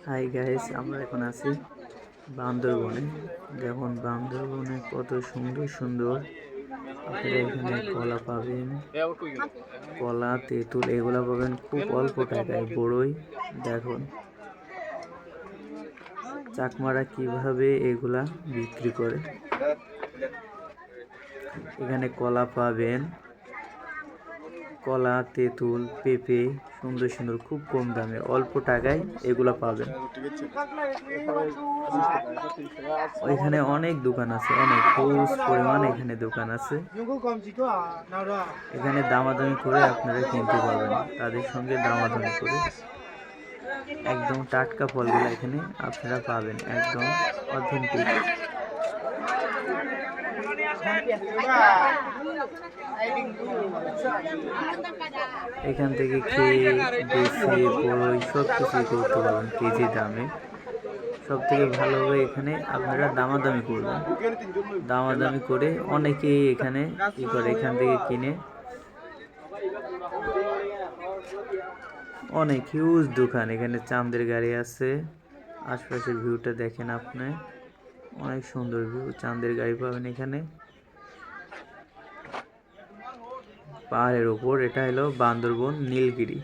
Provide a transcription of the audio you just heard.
Hi guys, আমরা এখন আছি বান্দরবনে। দেখুন বান্দরবনে কত সুন্দর সুন্দর আপনারা এখানে কলা পাবেন, কলা তেঁতুল এগুলা পাবেন খুব অল্প টাকায়। বড়ই দেখুন চাকমারা কিভাবে এগুলা বিক্রি করে। এখানে কলা পাবেন, কলা তেঁতুল পেঁপে সুন্দর সুন্দর খুব কম দামে অল্প টাকায় এগুলা পাবেন। ওইখানে অনেক দোকান আছে, অনেক হিউজ পরিমাণ এখানে দোকান আছে। এখানে দামাদামি করে আপনারা কিনতে পারবেন, তাদের সঙ্গে দামাদামি করে। একদম টাটকা ফলগুলো এখানে আপনারা পাবেন, একদম অথেন্টিক। এখান থেকে খেয়ে বেছে বড়ই সব কিছুই করতে পারবেন কেজি দামে। সব থেকে ভালো হবে এখানে আপনারা দামাদামি করবেন, দামাদামি করে অনেকেই এখানে কি করে, এখান থেকে কিনে। অনেক হিউজ দোকান, এখানে চাঁদের গাড়ি আছে। আশপাশের ভিউটা দেখেন আপনি, অনেক সুন্দর ভিউ। চাঁদের গাড়ি পাবেন এখানে পাহাড়ের উপর। এটা হলো বান্দরবন নীলগিরি।